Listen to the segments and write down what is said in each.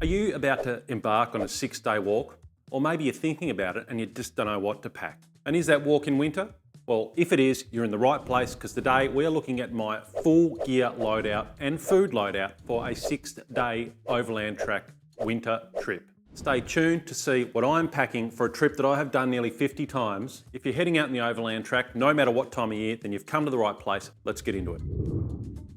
Are you about to embark on a 6-day walk? Or maybe you're thinking about it and you just don't know what to pack. And is that walk in winter? Well, if it is, you're in the right place because today we're looking at my full gear loadout and food loadout for a 6-day Overland Track winter trip. Stay tuned to see what I'm packing for a trip that I have done nearly 50 times. If you're heading out in the Overland Track, no matter what time of year, then you've come to the right place. Let's get into it.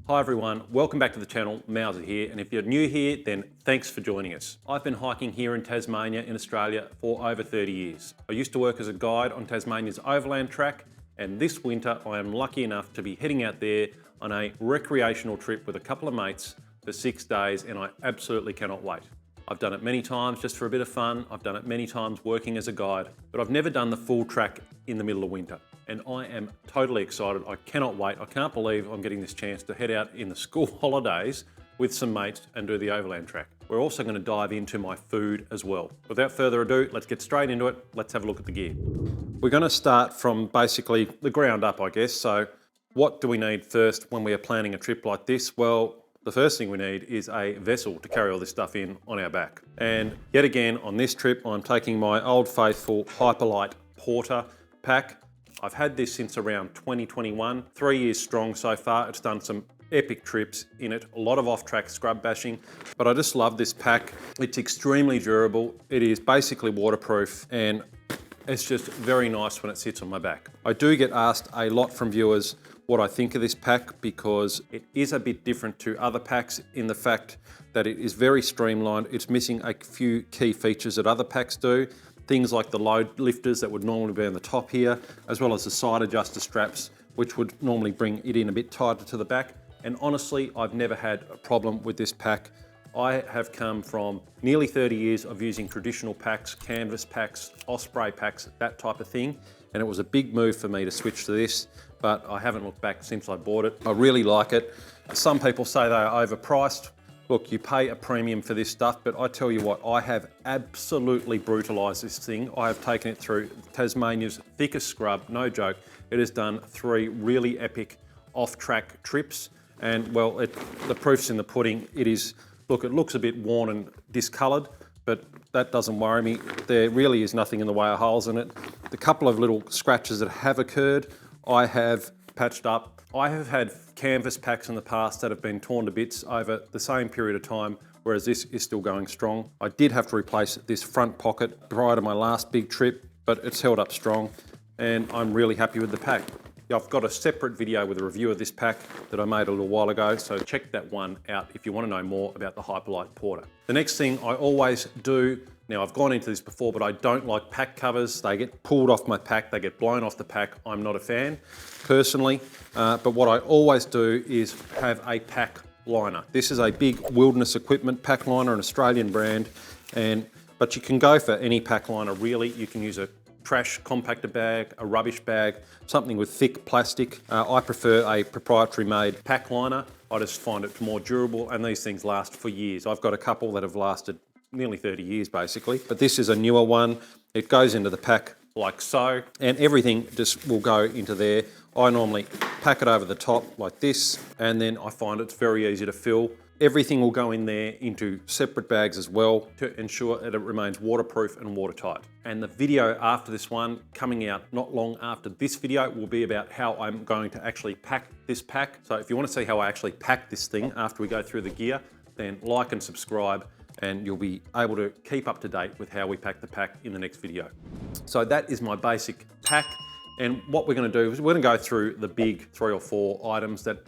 Hi everyone, welcome back to the channel, Mauser here, and if you're new here, then thanks for joining us. I've been hiking here in Tasmania in Australia for over 30 years. I used to work as a guide on Tasmania's Overland Track, and this winter I am lucky enough to be heading out there on a recreational trip with a couple of mates for 6 days, and I absolutely cannot wait. I've done it many times just for a bit of fun, I've done it many times working as a guide, but I've never done the full track in the middle of winter. And I am totally excited. I cannot wait. I can't believe I'm getting this chance to head out in the school holidays with some mates and do the Overland Track. We're also going to dive into my food as well. Without further ado, let's get straight into it. Let's have a look at the gear. We're going to start from basically the ground up, I guess. So what do we need first when we are planning a trip like this? Well, the first thing we need is a vessel to carry all this stuff in on our back. And yet again, on this trip, I'm taking my old faithful Hyperlight Porter pack. I've had this since around 2021, 3 years strong so far. It's done some epic trips in it, a lot of off-track scrub bashing, but I just love this pack. It's extremely durable. It is basically waterproof and it's just very nice when it sits on my back. I do get asked a lot from viewers what I think of this pack because it is a bit different to other packs in the fact that it is very streamlined. It's missing a few key features that other packs do. Things like the load lifters that would normally be on the top here, as well as the side adjuster straps, which would normally bring it in a bit tighter to the back. And honestly, I've never had a problem with this pack. I have come from nearly 30 years of using traditional packs, canvas packs, osprey packs, that type of thing. And it was a big move for me to switch to this, but I haven't looked back since I bought it. I really like it. Some people say they are overpriced. Look, you pay a premium for this stuff, but I tell you what, I have absolutely brutalised this thing. I have taken it through Tasmania's thickest scrub, no joke. It has done 3 really epic off-track trips, and well, the proof's in the pudding. It is, look, it looks a bit worn and discoloured, but that doesn't worry me. There really is nothing in the way of holes in it. The couple of little scratches that have occurred, I have patched up. I have had canvas packs in the past that have been torn to bits over the same period of time, whereas this is still going strong. I did have to replace this front pocket prior to my last big trip, but it's held up strong and I'm really happy with the pack. I've got a separate video with a review of this pack that I made a little while ago, so check that one out if you want to know more about the Hyperlight Porter. The next thing I always do, now I've gone into this before, but I don't like pack covers. They get pulled off my pack, they get blown off the pack. I'm not a fan personally, but what I always do is have a pack liner. This is a big Wilderness Equipment pack liner, an Australian brand, but you can go for any pack liner really. You can use a trash compactor bag, a rubbish bag, something with thick plastic. I prefer a proprietary made pack liner. I just find it more durable and these things last for years. I've got a couple that have lasted nearly 30 years basically, but this is a newer one. It goes into the pack like so, and everything just will go into there. I normally pack it over the top like this, and then I find it's very easy to fill. Everything will go in there into separate bags as well to ensure that it remains waterproof and watertight. And the video after this one, coming out not long after this video, will be about how I'm going to actually pack this pack. So if you want to see how I actually pack this thing after we go through the gear, then like and subscribe and you'll be able to keep up to date with how we pack the pack in the next video. So that is my basic pack. And what we're going to do is we're going to go through the big 3 or 4 items that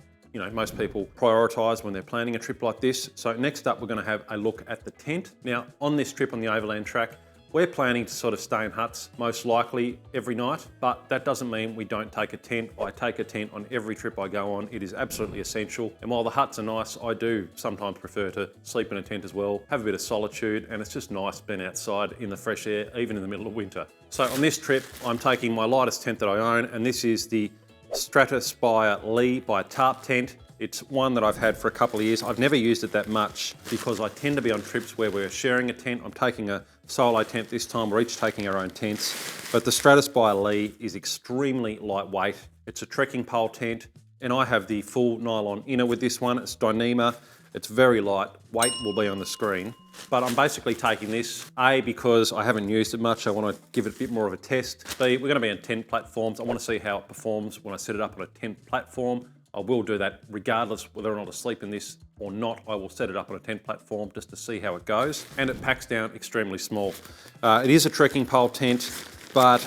most people prioritise when they're planning a trip like this. So next up, we're going to have a look at the tent. Now, on this trip on the Overland Track, we're planning to sort of stay in huts, most likely every night, but that doesn't mean we don't take a tent. I take a tent on every trip I go on. It is absolutely essential. And while the huts are nice, I do sometimes prefer to sleep in a tent as well, have a bit of solitude, and it's just nice being outside in the fresh air, even in the middle of winter. So on this trip, I'm taking my lightest tent that I own, and this is the Stratospire Lee by Tarp Tent. It's one that I've had for a couple of years. I've never used it that much because I tend to be on trips where we're sharing a tent. I'm taking a solo tent this time. We're each taking our own tents. But the Stratospire Lee is extremely lightweight. It's a trekking pole tent, and I have the full nylon inner with this one. It's Dyneema. It's very light. Weight will be on the screen. But I'm basically taking this, A, because I haven't used it much. I want to give it a bit more of a test. B, we're going to be on tent platforms. I want to see how it performs when I set it up on a tent platform. I will do that regardless whether or not I sleep in this or not. I will set it up on a tent platform just to see how it goes. And it packs down extremely small. It is a trekking pole tent, but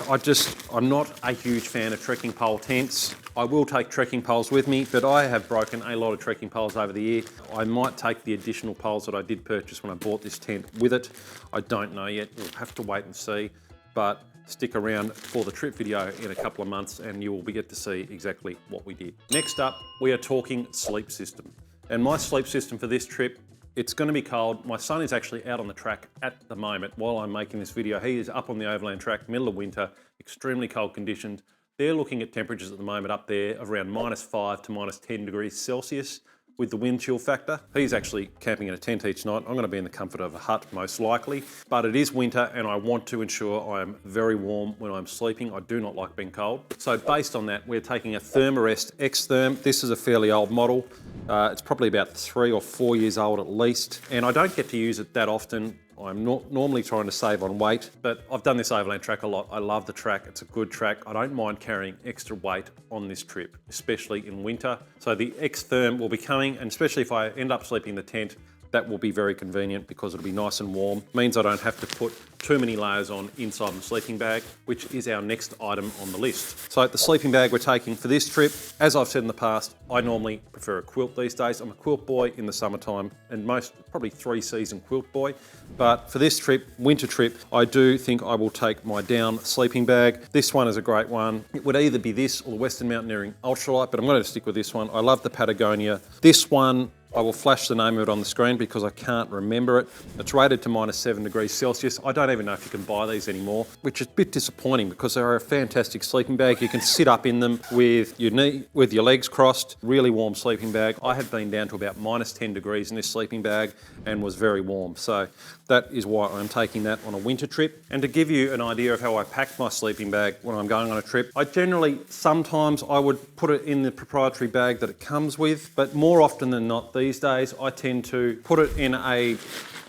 I'm not a huge fan of trekking pole tents. I will take trekking poles with me, but I have broken a lot of trekking poles over the year. I might take the additional poles that I did purchase when I bought this tent with it. I don't know yet, we'll have to wait and see, but stick around for the trip video in a couple of months and you will get to see exactly what we did. Next up, we are talking sleep system. And my sleep system for this trip, it's going to be cold. My son is actually out on the track at the moment while I'm making this video. He is up on the Overland Track, middle of winter, extremely cold conditions. They're looking at temperatures at the moment up there of around -5 to -10 degrees Celsius with the wind chill factor. He's actually camping in a tent each night. I'm going to be in the comfort of a hut most likely, but it is winter and I want to ensure I am very warm when I'm sleeping. I do not like being cold. So based on that, we're taking a Thermarest X-Therm. This is a fairly old model. It's probably about 3 or 4 years old at least, and I don't get to use it that often. I'm not normally trying to save on weight, but I've done this Overland Track a lot. I love the track, it's a good track. I don't mind carrying extra weight on this trip, especially in winter. So the X-Therm will be coming, and especially if I end up sleeping in the tent, that will be very convenient because it'll be nice and warm. Means I don't have to put too many layers on inside the sleeping bag, which is our next item on the list. So the sleeping bag we're taking for this trip, as I've said in the past, I normally prefer a quilt these days. I'm a quilt boy in the summertime and probably 3-season quilt boy. But for this trip, winter trip, I do think I will take my down sleeping bag. This one is a great one. It would either be this or the Western Mountaineering Ultralight, but I'm going to stick with this one. I love the Patagonia. This one, I will flash the name of it on the screen because I can't remember it. It's rated to -7 degrees Celsius. I don't even know if you can buy these anymore, which is a bit disappointing because they're a fantastic sleeping bag. You can sit up in them with your legs crossed. Really warm sleeping bag. I have been down to about -10 degrees in this sleeping bag and was very warm. So that is why I'm taking that on a winter trip. And to give you an idea of how I pack my sleeping bag when I'm going on a trip, sometimes I would put it in the proprietary bag that it comes with, but more often than not these days, I tend to put it in a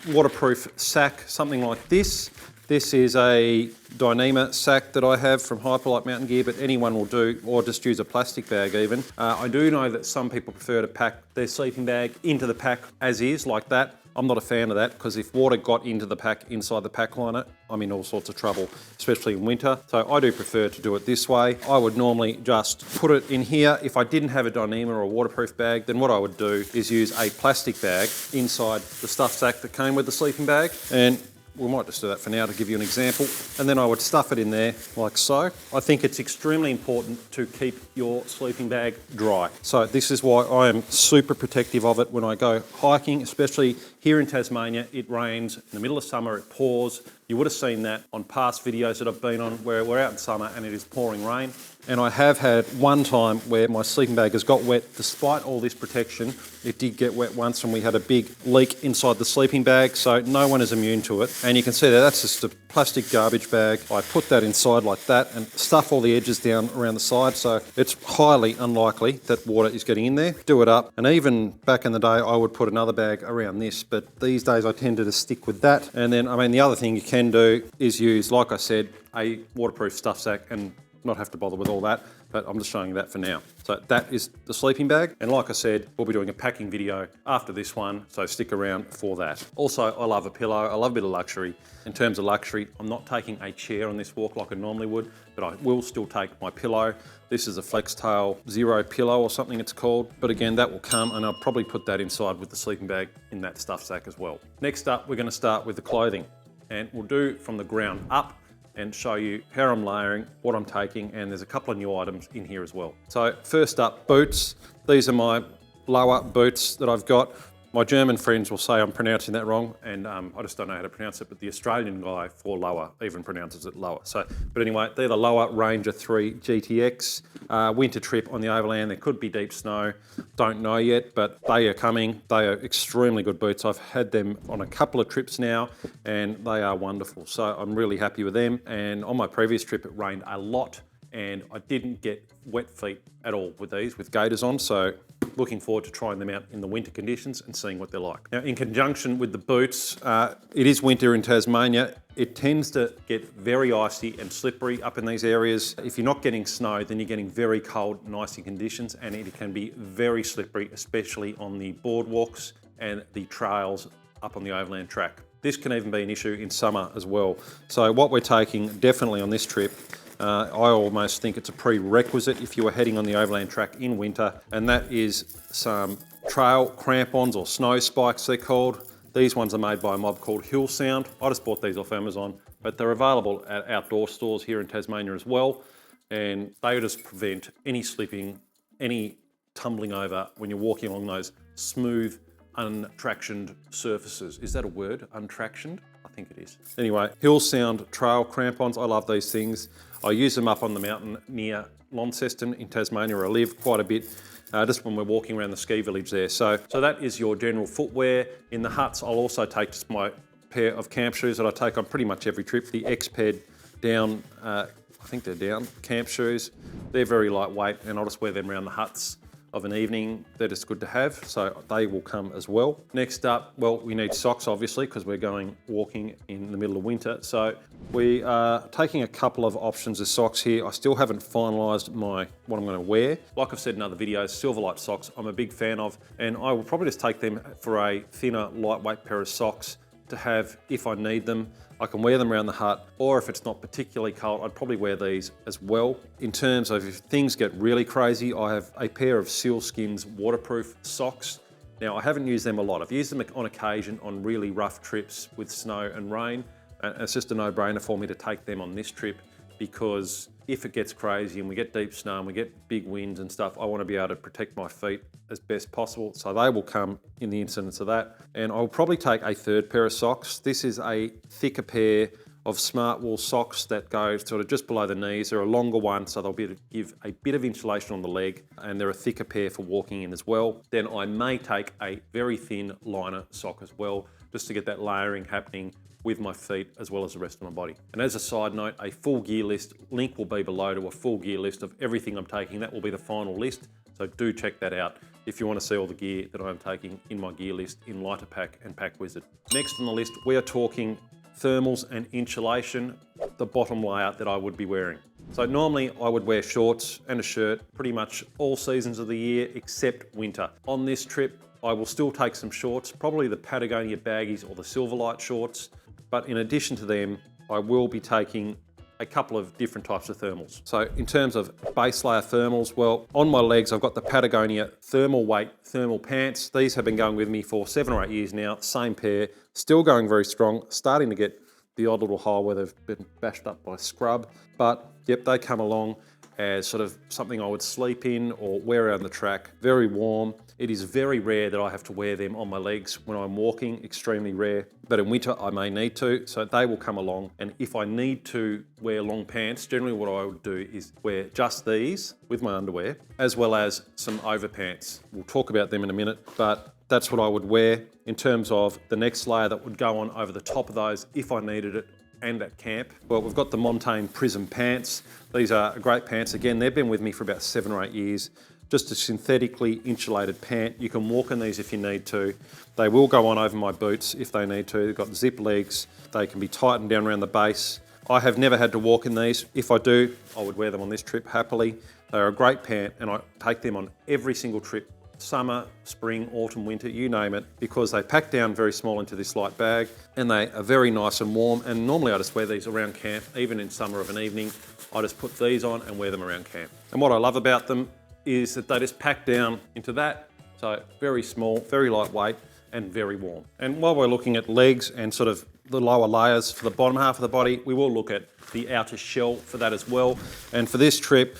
waterproof sack, something like this. This is a Dyneema sack that I have from Hyperlight Mountain Gear, but anyone will do, or just use a plastic bag even. I do know that some people prefer to pack their sleeping bag into the pack as is, like that. I'm not a fan of that because if water got into the pack inside the pack liner, I'm in all sorts of trouble, especially in winter. So I do prefer to do it this way. I would normally just put it in here. If I didn't have a Dyneema or a waterproof bag, then what I would do is use a plastic bag inside the stuff sack that came with the sleeping bag. And we might just do that for now to give you an example. And then I would stuff it in there like so. I think it's extremely important to keep your sleeping bag dry. So this is why I am super protective of it when I go hiking, especially here in Tasmania. It rains in the middle of summer, it pours. You would have seen that on past videos that I've been on where we're out in summer and it is pouring rain. And I have had one time where my sleeping bag has got wet. Despite all this protection, it did get wet once and we had a big leak inside the sleeping bag, so no one is immune to it. And you can see that that's just a plastic garbage bag. I put that inside like that and stuff all the edges down around the side, so it's highly unlikely that water is getting in there. Do it up, and even back in the day I would put another bag around this, but these days I tend to just stick with that. And then, the other thing you can do is use, like I said, a waterproof stuff sack and not have to bother with all that, but I'm just showing you that for now. So that is the sleeping bag, and like I said, we'll be doing a packing video after this one, so stick around for that. Also, I love a pillow. I love a bit of luxury. In terms of luxury, I'm not taking a chair on this walk like I normally would, but I will still take my pillow. This is a Flextail Zero pillow or something it's called, but again, that will come, and I'll probably put that inside with the sleeping bag in that stuff sack as well. Next up, we're going to start with the clothing, and we'll do from the ground up and show you how I'm layering, what I'm taking, and there's a couple of new items in here as well. So first up, boots. These are my lower boots that I've got. My German friends will say I'm pronouncing that wrong, and I just don't know how to pronounce it, but the Australian guy for lower even pronounces it lower. So, but anyway, they're the Lower Ranger 3 GTX. Winter trip on the Overland. There could be deep snow. Don't know yet, but they are coming. They are extremely good boots. I've had them on a couple of trips now, and they are wonderful. So I'm really happy with them. And on my previous trip, it rained a lot, and I didn't get wet feet at all with these, with gaiters on. So looking forward to trying them out in the winter conditions and seeing what they're like. Now, in conjunction with the boots, it is winter in Tasmania. It tends to get very icy and slippery up in these areas. If you're not getting snow, then you're getting very cold and icy conditions, and it can be very slippery, especially on the boardwalks and the trails up on the Overland Track. This can even be an issue in summer as well. So what we're taking definitely on this trip, I almost think it's a prerequisite if you are heading on the Overland Track in winter, and that is some trail crampons, or snow spikes they're called. These ones are made by a mob called Hill Sound. I just bought these off Amazon, but they're available at outdoor stores here in Tasmania as well, and they just prevent any slipping, any tumbling over when you're walking along those smooth, untractioned surfaces. Is that a word? Untractioned? I think it is. Anyway, Hill Sound trail crampons. I love these things. I use them up on the mountain near Launceston in Tasmania, where I live quite a bit, just when we're walking around the ski village there. So that is your general footwear. In the huts, I'll also take just my pair of camp shoes that I take on pretty much every trip. The X-Ped down, I think they're down, camp shoes. They're very lightweight, and I'll just wear them around the huts of an evening. They're just good to have, so they will come as well. Next up, well, we need socks obviously, because we're going walking in the middle of winter. So we are taking a couple of options of socks here. I still haven't finalised what I'm going to wear. Like I've said in other videos, Silverlight socks I'm a big fan of, and I will probably just take them for a thinner, lightweight pair of socks to have if I need them. I can wear them around the hut, or if it's not particularly cold, I'd probably wear these as well. In terms of if things get really crazy, I have a pair of Sealskin's waterproof socks. Now, I haven't used them a lot. I've used them on occasion on really rough trips with snow and rain, and it's just a no-brainer for me to take them on this trip, because if it gets crazy and we get deep snow and we get big winds and stuff, I want to be able to protect my feet as best possible. So they will come in the incidence of that. And I'll probably take a third pair of socks. This is a thicker pair of smart wool socks that go sort of just below the knees. They're a longer one, so they'll be able to give a bit of insulation on the leg, and they're a thicker pair for walking in as well. Then I may take a very thin liner sock as well, just to get that layering happening with my feet as well as the rest of my body. And as a side note, a full gear list link will be below to a full gear list of everything I'm taking. That will be the final list, so do check that out if you want to see all the gear that I'm taking in my gear list in Lighter Pack and Pack Wizard. Next on the list, we are talking thermals and insulation, the bottom layer that I would be wearing. So normally I would wear shorts and a shirt pretty much all seasons of the year except winter. On this trip, I will still take some shorts, probably the Patagonia baggies or the Silverlight shorts, but in addition to them, I will be taking a couple of different types of thermals. So in terms of base layer thermals, well, on my legs, I've got the Patagonia thermal weight thermal pants. These have been going with me for 7 or 8 years now, same pair, still going very strong, starting to get the odd little hole where they've been bashed up by scrub, but yep, they come along as sort of something I would sleep in or wear around the track. Very warm. It is very rare that I have to wear them on my legs when I'm walking, extremely rare. But in winter, I may need to, so they will come along. And if I need to wear long pants, generally what I would do is wear just these with my underwear, as well as some overpants. We'll talk about them in a minute, but that's what I would wear. In terms of the next layer that would go on over the top of those if I needed it, and at camp. Well, we've got the Montane Prism pants. These are great pants. Again, they've been with me for about 7 or 8 years. Just a synthetically insulated pant. You can walk in these if you need to. They will go on over my boots if they need to. They've got zip legs. They can be tightened down around the base. I have never had to walk in these. If I do, I would wear them on this trip happily. They're a great pant, and I take them on every single trip. Summer, spring, autumn, winter, you name it, because they pack down very small into this light bag, and they are very nice and warm. And normally I just wear these around camp, even in summer of an evening. I just put these on and wear them around camp. And what I love about them is that they just pack down into that. So very small, very lightweight, and very warm. And while we're looking at legs and sort of the lower layers for the bottom half of the body, we will look at the outer shell for that as well. And for this trip,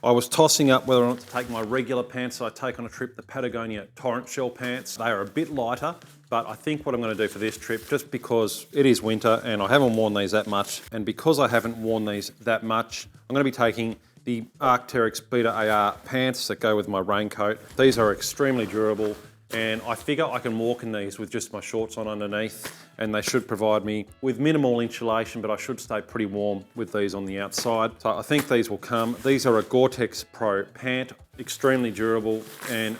I was tossing up whether or not to take my regular pants that I take on a trip, the Patagonia Torrent Shell pants. They are a bit lighter, but I think what I'm going to do for this trip, just because it is winter and I haven't worn these that much, and because I haven't worn these that much, I'm going to be taking the Arc'teryx Beta AR pants that go with my raincoat. These are extremely durable, and I figure I can walk in these with just my shorts on underneath, and they should provide me with minimal insulation, but I should stay pretty warm with these on the outside. So I think these will come. These are a Gore-Tex Pro pant, extremely durable and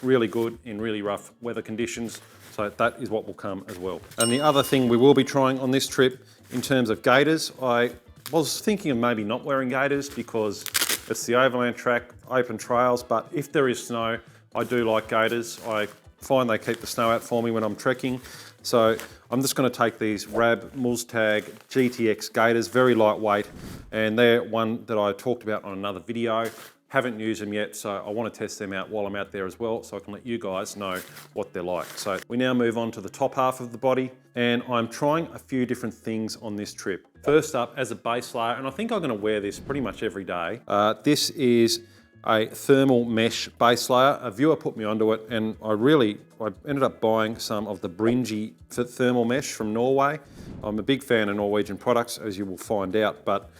really good in really rough weather conditions. So that is what will come as well. And the other thing we will be trying on this trip in terms of gaiters, I was thinking of maybe not wearing gaiters because it's the Overland Track, open trails, but if there is snow, I do like gaiters. I find they keep the snow out for me when I'm trekking. So I'm just going to take these Rab Muztag GTX gaiters, very lightweight, and they're one that I talked about on another video. Haven't used them yet, so I want to test them out while I'm out there as well, so I can let you guys know what they're like. So we now move on to the top half of the body, and I'm trying a few different things on this trip. First up, as a base layer, and I think I'm going to wear this pretty much every day. This is a thermal mesh base layer. A viewer put me onto it, and I ended up buying some of the Bringy thermal mesh from Norway. I'm a big fan of Norwegian products, as you will find out, but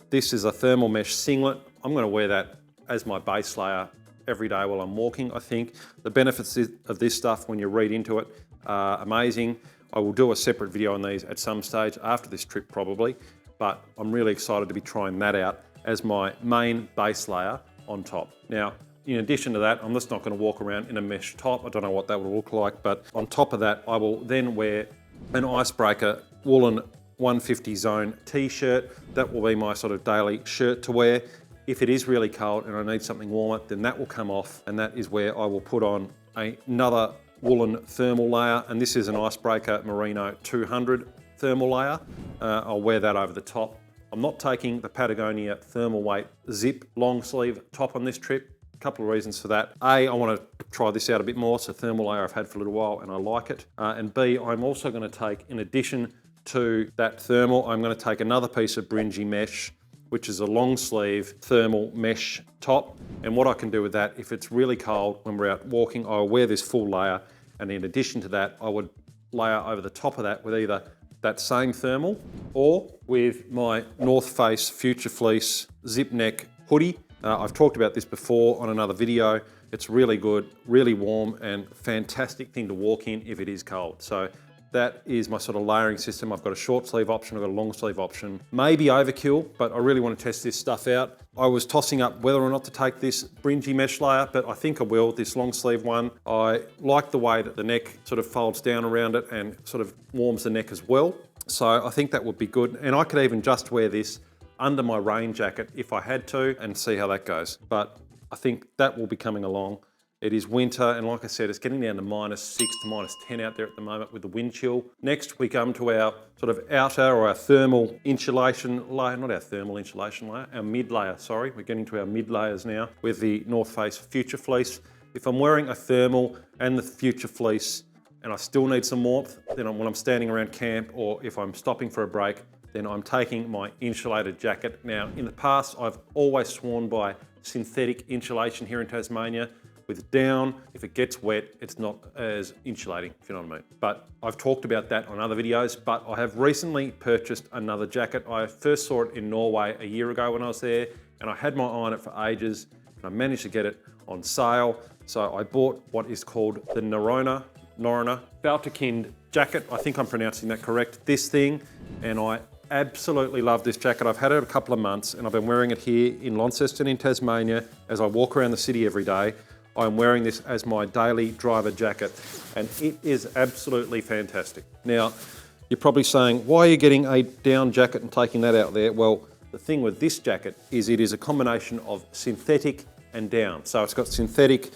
this is a thermal mesh singlet. I'm going to wear that as my base layer every day while I'm walking. I think the benefits of this stuff when you read into it are amazing. I will do a separate video on these at some stage after this trip probably, but I'm really excited to be trying that out as my main base layer on top. Now, in addition to that, I'm just not going to walk around in a mesh top. I don't know what that will look like, but on top of that, I will then wear an icebreaker woolen 150 zone t-shirt. That will be my sort of daily shirt to wear. If it is really cold and I need something warmer, then that will come off, and that is where I will put on another woolen thermal layer, and this is an icebreaker Merino 200 thermal layer. I'll wear that over the top. I'm not taking the Patagonia thermal weight zip long sleeve top on this trip. A couple of reasons for that. A, I want to try this out a bit more. It's a thermal layer I've had for a little while and I like it. And B, I'm also going to take, in addition to that thermal, I'm going to take another piece of Bringy mesh, which is a long sleeve thermal mesh top. And what I can do with that, if it's really cold when we're out walking, I'll wear this full layer. And in addition to that, I would layer over the top of that with either that same thermal or with my North Face Future Fleece zip neck hoodie. I've talked about this before on another video. It's really good, really warm, and fantastic thing to walk in if it is cold. So that is my sort of layering system. I've got a short sleeve option, I've got a long sleeve option. Maybe overkill, but I really want to test this stuff out. I was tossing up whether or not to take this Bringy mesh layer, but I think I will, this long sleeve one. I like the way that the neck sort of folds down around it and sort of warms the neck as well. So I think that would be good. And I could even just wear this under my rain jacket if I had to and see how that goes. But I think that will be coming along. It is winter, and like I said, it's getting down to -6 to -10 out there at the moment with the wind chill. Next, we come to our sort of outer or our thermal insulation layer, not our thermal insulation layer, our mid layer, sorry. We're getting to our mid layers now with the North Face Future Fleece. If I'm wearing a thermal and the Future Fleece and I still need some warmth, then when I'm standing around camp or if I'm stopping for a break, then I'm taking my insulated jacket. Now, in the past, I've always sworn by synthetic insulation here in Tasmania. With down, if it gets wet, it's not as insulating, if you know what I mean. But I've talked about that on other videos, but I have recently purchased another jacket. I first saw it in Norway a year ago when I was there, and I had my eye on it for ages, and I managed to get it on sale. So I bought what is called the Norrøna Baltikind jacket. I think I'm pronouncing that correct. This thing, and I absolutely love this jacket. I've had it a couple of months, and I've been wearing it here in Launceston in Tasmania as I walk around the city every day. I'm wearing this as my daily driver jacket, and it is absolutely fantastic. Now, you're probably saying, why are you getting a down jacket and taking that out there? Well, the thing with this jacket is it is a combination of synthetic and down. So it's got synthetic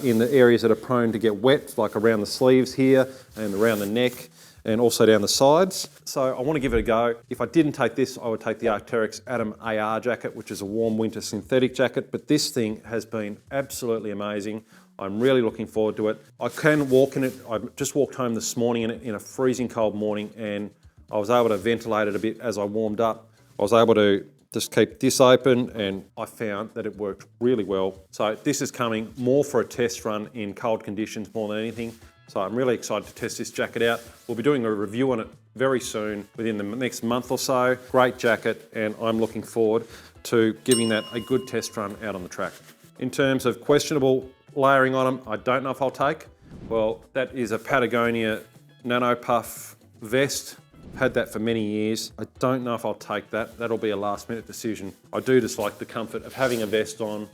in the areas that are prone to get wet, like around the sleeves here and around the neck, and also down the sides. So I want to give it a go. If I didn't take this, I would take the Arc'teryx Atom AR jacket, which is a warm winter synthetic jacket, but this thing has been absolutely amazing. I'm really looking forward to it. I can walk in it. I just walked home this morning in it in a freezing cold morning, and I was able to ventilate it a bit as I warmed up. I was able to just keep this open, and I found that it worked really well. So this is coming more for a test run in cold conditions more than anything. So I'm really excited to test this jacket out. We'll be doing a review on it very soon, within the next month or so. Great jacket, and I'm looking forward to giving that a good test run out on the track. In terms of questionable layering on them, I don't know if I'll take. Well, that is a Patagonia Nano Puff vest. Had that for many years. I don't know if I'll take that. That'll be a last minute decision. I do just like the comfort of having a vest on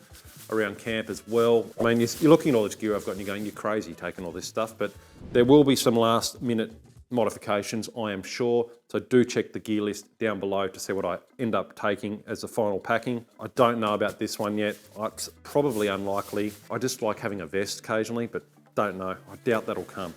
around camp as well. I mean, you're looking at all this gear I've got and you're going, you're crazy taking all this stuff, but there will be some last minute modifications, I am sure. So do check the gear list down below to see what I end up taking as the final packing. I don't know about this one yet. It's probably unlikely. I just like having a vest occasionally, but don't know. I doubt that'll come.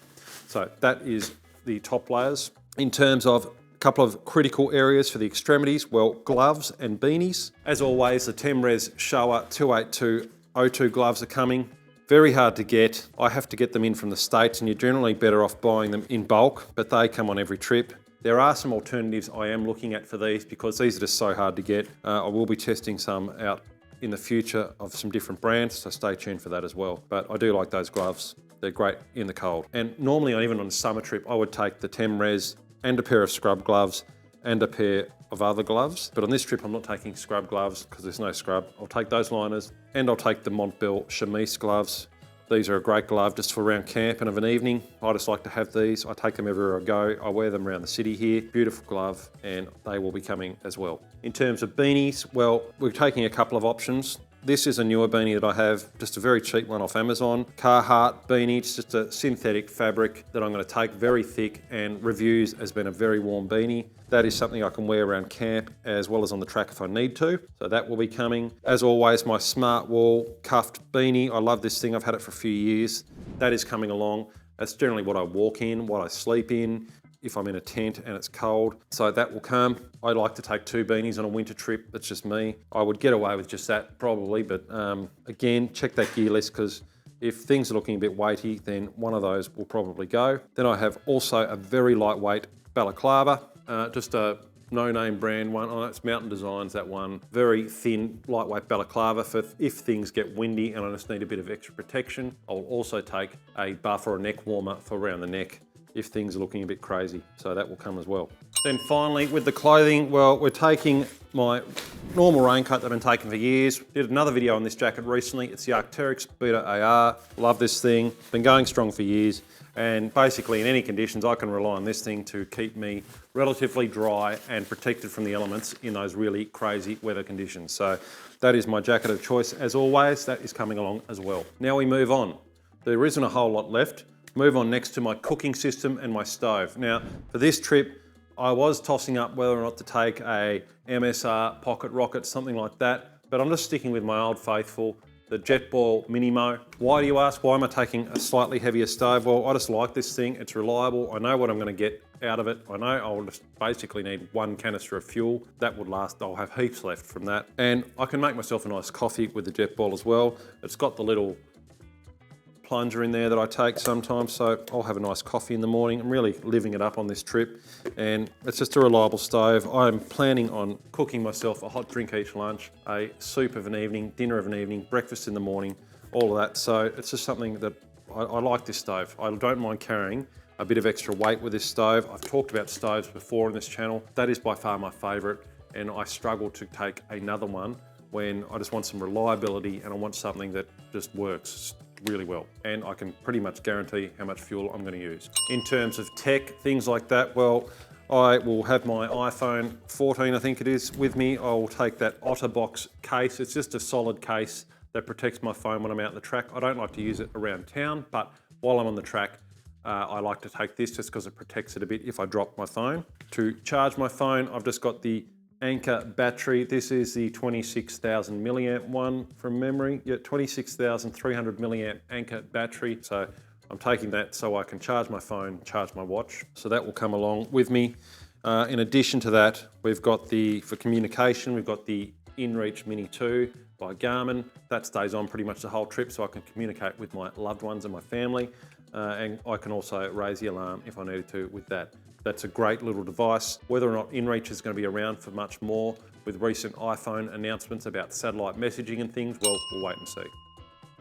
So that is the top layers. In terms of a couple of critical areas for the extremities, well, gloves and beanies. As always, the Temres Showa 28202 gloves are coming. Very hard to get. I have to get them in from the States and you're generally better off buying them in bulk, but they come on every trip. There are some alternatives I am looking at for these because these are just so hard to get. I will be testing some out in the future of some different brands, so stay tuned for that as well. But I do like those gloves. They're great in the cold. And normally, even on a summer trip, I would take the Temres and a pair of scrub gloves and a pair of other gloves. But on this trip, I'm not taking scrub gloves because there's no scrub. I'll take those liners and I'll take the Montbell chemise gloves. These are a great glove just for around camp and of an evening. I just like to have these. I take them everywhere I go. I wear them around the city here. Beautiful glove, and they will be coming as well. In terms of beanies, well, we're taking a couple of options. This is a newer beanie that I have, just a very cheap one off Amazon. Carhartt beanie, it's just a synthetic fabric that I'm going to take, very thick, and reviews has been a very warm beanie. That is something I can wear around camp as well as on the track if I need to. So that will be coming. As always, my Smart Wall cuffed beanie. I love this thing. I've had it for a few years. That is coming along. That's generally what I walk in, what I sleep in, if I'm in a tent and it's cold. So that will come. I like to take 2 beanies on a winter trip. That's just me. I would get away with just that probably, but again, check that gear list because if things are looking a bit weighty, then one of those will probably go. Then I have also a very lightweight balaclava, just a no-name brand one. Oh, it's Mountain Designs, that one. Very thin, lightweight balaclava for if things get windy and I just need a bit of extra protection. I'll also take a buff or a neck warmer for around the neck if things are looking a bit crazy. So that will come as well. Then finally, with the clothing, well, we're taking my normal raincoat that I've been taking for years. Did another video on this jacket recently. It's the Arc'teryx Beta AR. Love this thing. Been going strong for years. And basically in any conditions, I can rely on this thing to keep me relatively dry and protected from the elements in those really crazy weather conditions. So that is my jacket of choice. As always, that is coming along as well. Now we move on. There isn't a whole lot left. Move on next to my cooking system and my stove. Now, for this trip, I was tossing up whether or not to take a MSR pocket rocket, something like that, but I'm just sticking with my old faithful, the Jetboil Minimo. Why do you ask? Why am I taking a slightly heavier stove? Well, I just like this thing. It's reliable. I know what I'm going to get out of it. I know I'll just basically need 1 canister of fuel. That would last. I'll have heaps left from that. And I can make myself a nice coffee with the Jetboil as well. It's got the little plunger in there that I take sometimes, so I'll have a nice coffee in the morning. I'm really living it up on this trip, and it's just a reliable stove. I'm planning on cooking myself a hot drink each lunch, a soup of an evening, dinner of an evening, breakfast in the morning, all of that. So it's just something that I like this stove. I don't mind carrying a bit of extra weight with this stove. I've talked about stoves before on this channel. That is by far my favorite, and I struggle to take another one when I just want some reliability and I want something that just works really well, and I can pretty much guarantee how much fuel I'm going to use. In terms of tech, things like that, well, I will have my iPhone 14, I think it is, with me. I will take that OtterBox case. It's just a solid case that protects my phone when I'm out on the track. I don't like to use it around town, but while I'm on the track, I like to take this just because it protects it a bit if I drop my phone. To charge my phone, I've just got the Anker battery. This is the 26,000 milliamp one from memory. Yeah, 26,300 milliamp Anker battery. So I'm taking that so I can charge my phone, charge my watch. So that will come along with me. In addition to that, we've got for communication, we've got the InReach Mini 2 by Garmin. That stays on pretty much the whole trip so I can communicate with my loved ones and my family. And I can also raise the alarm if I needed to with that. That's a great little device. Whether or not InReach is going to be around for much more with recent iPhone announcements about satellite messaging and things, well, we'll wait and see.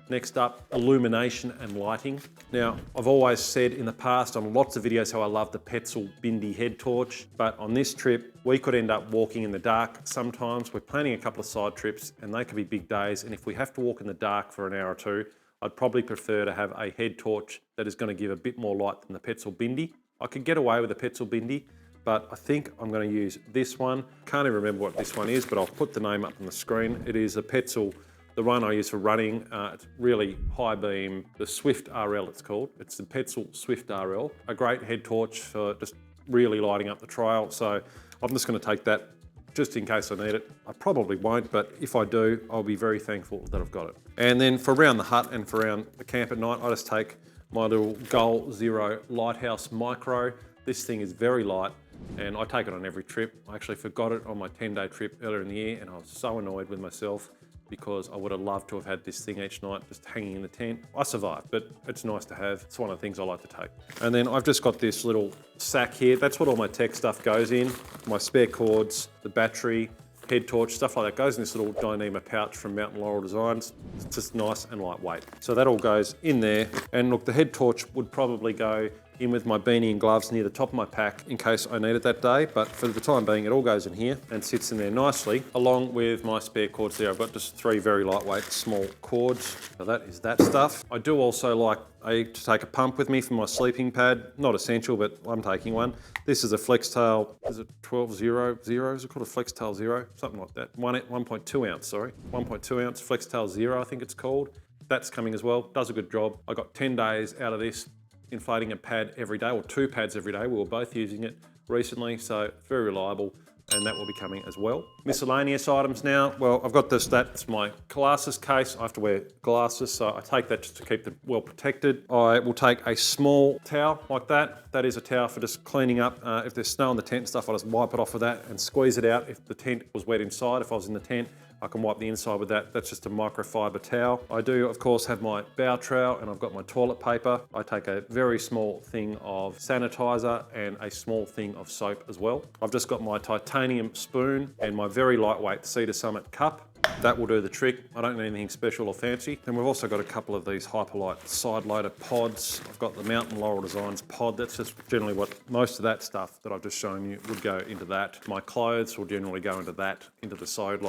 Next up, illumination and lighting. Now, I've always said in the past on lots of videos how I love the Petzl Bindi head torch, but on this trip, we could end up walking in the dark sometimes. We're planning a couple of side trips and they could be big days, and if we have to walk in the dark for an hour or two, I'd probably prefer to have a head torch that is going to give a bit more light than the Petzl Bindi. I could get away with the Petzl Bindi, but I think I'm going to use this one. Can't even remember what this one is, but I'll put the name up on the screen. It is a Petzl The one I use for running, it's really high beam, the Swift RL it's called. It's the Petzl Swift RL, a great head torch for just really lighting up the trail. So I'm just going to take that just in case I need it. I probably won't, but if I do, I'll be very thankful that I've got it. And then for around the hut and for around the camp at night, I just take my little Goal Zero Lighthouse Micro. This thing is very light and I take it on every trip. I actually forgot it on my 10-day trip earlier in the year and I was so annoyed with myself because I would have loved to have had this thing each night just hanging in the tent. I survived, but it's nice to have. It's one of the things I like to take. And then I've just got this little sack here. That's what all my tech stuff goes in. My spare cords, the battery, head torch, stuff like that goes in this little Dyneema pouch from Mountain Laurel Designs. It's just nice and lightweight. So that all goes in there. And look, the head torch would probably go in with my beanie and gloves near the top of my pack in case I need it that day, but for the time being it all goes in here and sits in there nicely along with my spare cords there. I've got just 3 very lightweight small cords, so that is that stuff. I do also like to take a pump with me for my sleeping pad. Not essential, but I'm taking one. This is a Flextail, is it 12-0? Is it called a Flextail Zero? Something like that. 1.2 ounce, sorry. 1.2 ounce Flextail Zero, I think it's called. That's coming as well, does a good job. I got 10 days out of this, inflating a pad every day, or 2 pads every day. We were both using it recently, so very reliable, and that will be coming as well. Miscellaneous items now. Well, I've got this, that's my glasses case. I have to wear glasses, so I take that just to keep them well protected. I will take a small towel like that. That is a towel for just cleaning up. If there's snow on the tent and stuff, I just wipe it off with that and squeeze it out. If the tent was wet inside, if I was in the tent, I can wipe the inside with that. That's just a microfiber towel. I do, of course, have my bow trowel and I've got my toilet paper. I take a very small thing of sanitizer and a small thing of soap as well. I've just got my titanium spoon and my very lightweight Cedar Summit cup. That will do the trick. I don't need anything special or fancy. Then we've also got a couple of these Hyperlight side loader pods. I've got the Mountain Laurel Designs pod. That's just generally what most of that stuff that I've just shown you would go into that. My clothes will generally go into that, into the side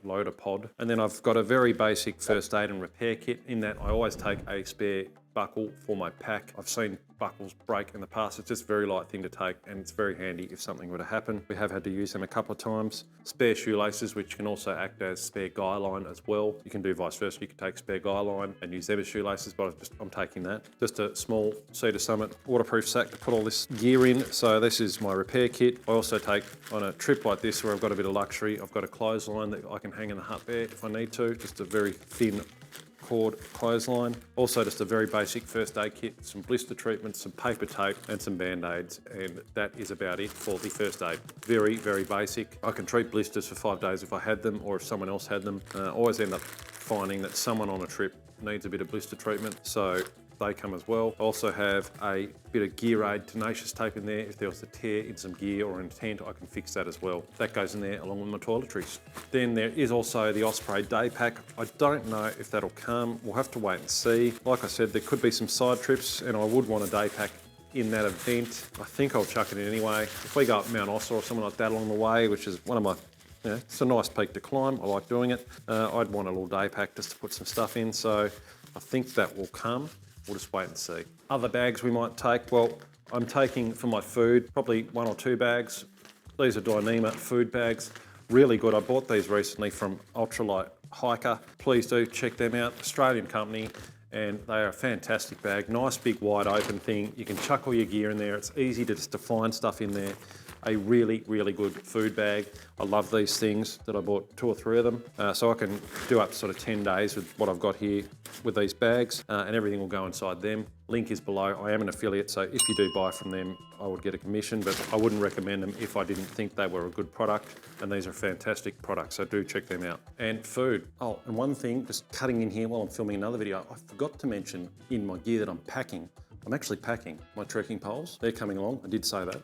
loader pod. And then I've got a very basic first aid and repair kit. In that I always take a spare buckle for my pack. I've seen buckles break in the past. It's just a very light thing to take and it's very handy if something were to happen. We have had to use them a couple of times. Spare shoelaces, which can also act as spare guy line as well. You can do vice versa. You can take spare guy line and use them as shoelaces, but I'm taking that. Just a small Cedar Summit waterproof sack to put all this gear in. So this is my repair kit. I also take, on a trip like this where I've got a bit of luxury, I've got a clothesline that I can hang in the hut there if I need to. Just a very thin cord clothesline. Also just a very basic first aid kit, some blister treatments, some paper tape and some band-aids, and that is about it for the first aid. Very, very basic. I can treat blisters for 5 days if I had them or if someone else had them. I always end up finding that someone on a trip needs a bit of blister treatment, so they come as well. I also have a bit of Gear Aid tenacious tape in there. If there was a tear in some gear or in a tent, I can fix that as well. That goes in there along with my toiletries. Then there is also the Osprey day pack. I don't know if that'll come. We'll have to wait and see. Like I said, there could be some side trips and I would want a day pack in that event. I think I'll chuck it in anyway. If we go up Mount Ossa or something like that along the way, which is one of my, it's a nice peak to climb. I like doing it. I'd want a little day pack just to put some stuff in. So I think that will come. We'll just wait and see. Other bags we might take, well, I'm taking for my food, probably 1 or 2 bags. These are Dyneema food bags, really good. I bought these recently from Ultralight Hiker. Please do check them out, Australian company, and they are a fantastic bag. Nice big wide open thing. You can chuck all your gear in there. It's easy to just to find stuff in there. A really, really good food bag. I love these things that I bought 2 or 3 of them. So I can do up to sort of 10 days with what I've got here with these bags and everything will go inside them. Link is below. I am an affiliate, so if you do buy from them, I would get a commission, but I wouldn't recommend them if I didn't think they were a good product, and these are fantastic products, so do check them out. And food. Oh, and one thing, just cutting in here while I'm filming another video, I forgot to mention in my gear that I'm packing. I'm actually packing my trekking poles. They're coming along, I did say that.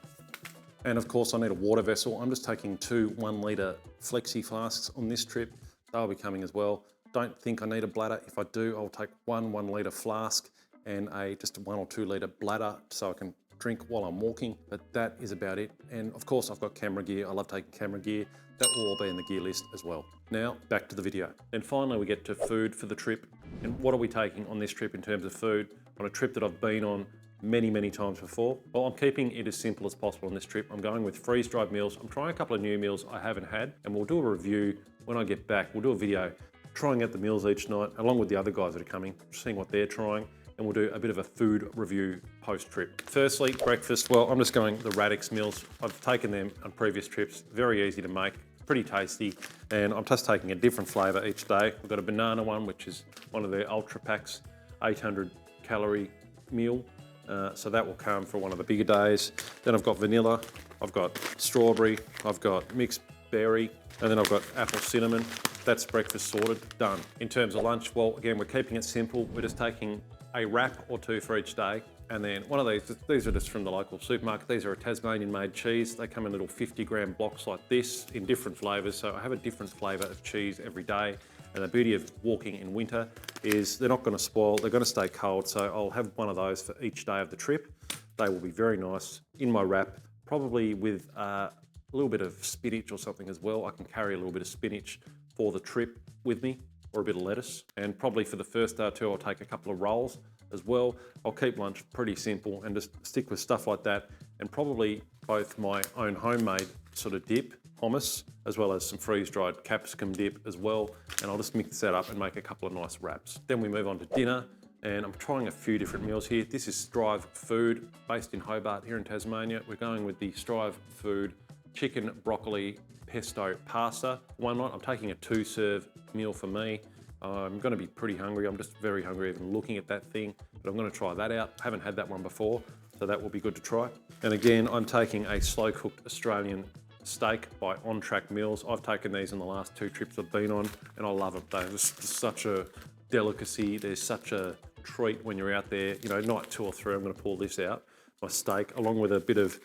And of course I need a water vessel. I'm just taking 2 1-litre flexi flasks on this trip. They'll be coming as well. Don't think I need a bladder. If I do, I'll take 1 1-litre flask and just a 1 or 2 litre bladder so I can drink while I'm walking, but that is about it. And of course I've got camera gear. I love taking camera gear. That will all be in the gear list as well. Now back to the video. Then finally we get to food for the trip. And what are we taking on this trip in terms of food? On a trip that I've been on many, many times before. Well, I'm keeping it as simple as possible on this trip. I'm going with freeze-dried meals. I'm trying a couple of new meals I haven't had, and we'll do a review when I get back. We'll do a video trying out the meals each night, along with the other guys that are coming, seeing what they're trying, and we'll do a bit of a food review post-trip. Firstly, breakfast. Well, I'm just going the Radix meals. I've taken them on previous trips. Very easy to make, pretty tasty, and I'm just taking a different flavour each day. We've got a banana one, which is one of their Ultra Packs, 800 calorie meal. So that will come for one of the bigger days. Then I've got vanilla, I've got strawberry, I've got mixed berry, and then I've got apple cinnamon. That's breakfast sorted, done. In terms of lunch, well, again, we're keeping it simple. We're just taking a wrap or two for each day. And then one of these are just from the local supermarket. These are a Tasmanian made cheese. They come in little 50-gram blocks like this in different flavours. So I have a different flavour of cheese every day. And the beauty of walking in winter is they're not going to spoil, they're going to stay cold. So I'll have one of those for each day of the trip. They will be very nice in my wrap, probably with a little bit of spinach or something as well. I can carry a little bit of spinach for the trip with me, or a bit of lettuce. And probably for the first day or two, I'll take a couple of rolls as well. I'll keep lunch pretty simple and just stick with stuff like that, and probably both my own homemade sort of dip, hummus, as well as some freeze-dried capsicum dip as well. And I'll just mix that up and make a couple of nice wraps. Then we move on to dinner, and I'm trying a few different meals here. This is Strive Food, based in Hobart here in Tasmania. We're going with the Strive Food chicken broccoli pesto pasta. One night I'm taking a 2-serve meal for me. I'm going to be pretty hungry. I'm just very hungry even looking at that thing, but I'm going to try that out. I haven't had that one before, so that will be good to try. And again, I'm taking a slow-cooked Australian steak by On Track Meals. I've taken these on the last 2 trips I've been on, and I love them. They're just such a delicacy. There's such a treat when you're out there. You know, night 2 or 3, I'm going to pull this out, my steak, along with a bit of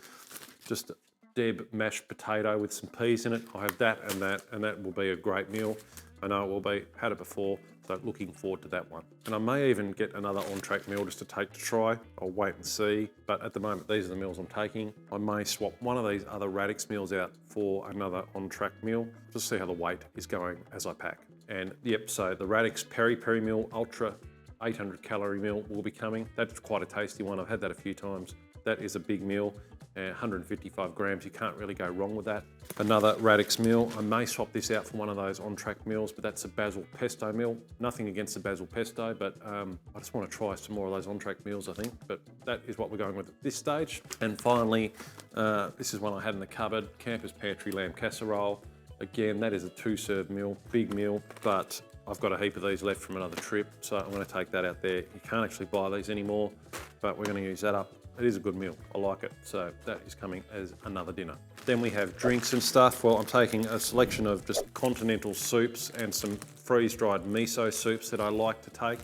just Deb mashed potato with some peas in it. I'll have that, and that will be a great meal. I know it will be, had it before, so looking forward to that one. And I may even get another on-track meal just to take to try. I'll wait and see, but at the moment, these are the meals I'm taking. I may swap one of these other Radix meals out for another on-track meal, just to see how the weight is going as I pack. And yep, so the Radix Peri Peri meal, Ultra 800 calorie meal will be coming. That's quite a tasty one. I've had that a few times. That is a big meal. 155 grams, you can't really go wrong with that. Another Radix meal, I may swap this out for one of those on-track meals, but that's a basil pesto meal. Nothing against the basil pesto, but I just want to try some more of those on-track meals, I think. But that is what we're going with at this stage. And finally, this is one I had in the cupboard, Campers Pantry lamb casserole. Again, that is a 2-serve meal, big meal, but I've got a heap of these left from another trip, so I'm going to take that out there. You can't actually buy these anymore, but we're going to use that up. It is a good meal, I like it, so that is coming as another dinner. Then we have drinks and stuff. Well, I'm taking a selection of just continental soups and some freeze-dried miso soups that I like to take.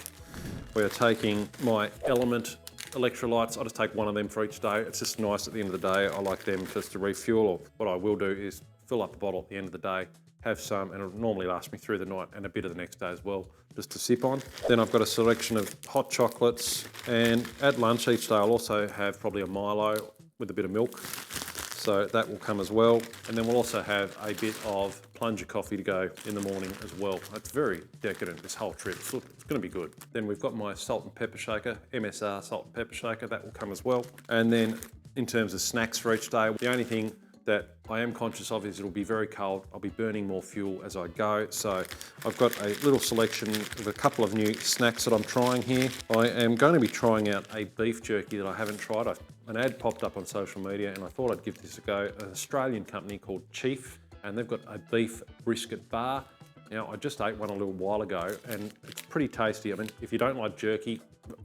We're taking my Element electrolytes. I just take one of them for each day. It's just nice at the end of the day. I like them just to refuel, or what I will do is fill up the bottle at the end of the day, have some, and it'll normally last me through the night and a bit of the next day as well, just to sip on. Then I've got a selection of hot chocolates, and at lunch each day I'll also have probably a Milo with a bit of milk, so that will come as well. And then we'll also have a bit of plunger coffee to go in the morning as well. It's very decadent, this whole trip. It's going to be good. Then we've got my salt and pepper shaker, MSR salt and pepper shaker, that will come as well. And then in terms of snacks for each day, the only thing that I am conscious of is it'll be very cold. I'll be burning more fuel as I go. So I've got a little selection of a couple of new snacks that I'm trying here. I am going to be trying out a beef jerky that I haven't tried. An ad popped up on social media and I thought I'd give this a go. An Australian company called Chief, and they've got a beef brisket bar. Now, I just ate one a little while ago and it's pretty tasty. I mean, if you don't like jerky,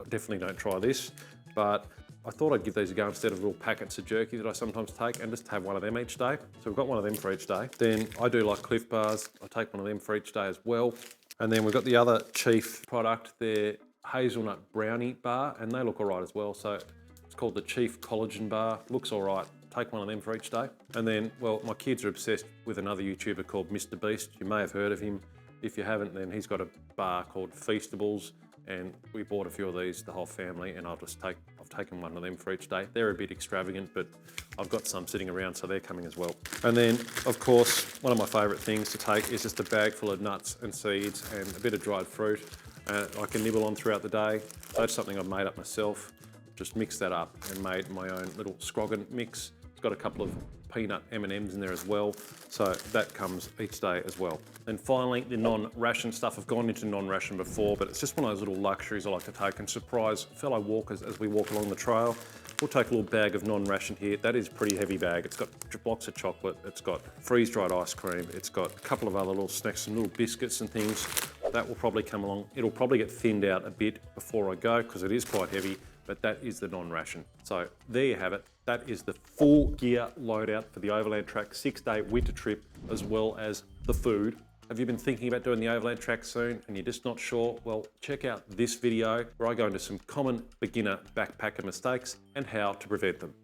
definitely don't try this, but I thought I'd give these a go instead of little packets of jerky that I sometimes take, and just have one of them each day. So we've got one of them for each day. Then I do like Cliff Bars. I take one of them for each day as well. And then we've got the other Chief product, their hazelnut brownie bar, and they look all right as well. So it's called the Chief Collagen Bar. Looks all right. Take one of them for each day. And then, well, my kids are obsessed with another YouTuber called Mr. Beast. You may have heard of him. If you haven't, then he's got a bar called Feastables, and we bought a few of these, the whole family, and I've taken one of them for each day. They're a bit extravagant, but I've got some sitting around, so they're coming as well. And then, of course, one of my favourite things to take is just a bag full of nuts and seeds and a bit of dried fruit. I can nibble on throughout the day. That's something I've made up myself. Just mixed that up and made my own little scroggin mix. It's got a couple of peanut M&Ms in there as well, so that comes each day as well. And finally, the non-ration stuff. I've gone into non-ration before, but it's just one of those little luxuries I like to take and surprise fellow walkers as we walk along the trail. We'll take a little bag of non-ration here. That is a pretty heavy bag. It's got blocks of chocolate, it's got freeze-dried ice cream, it's got a couple of other little snacks, some little biscuits and things. That will probably come along. It'll probably get thinned out a bit before I go because it is quite heavy, but that is the non-ration. So there you have it. That is the full gear loadout for the Overland Track 6-day winter trip, as well as the food. Have you been thinking about doing the Overland Track soon and you're just not sure? Well, check out this video where I go into some common beginner backpacker mistakes and how to prevent them.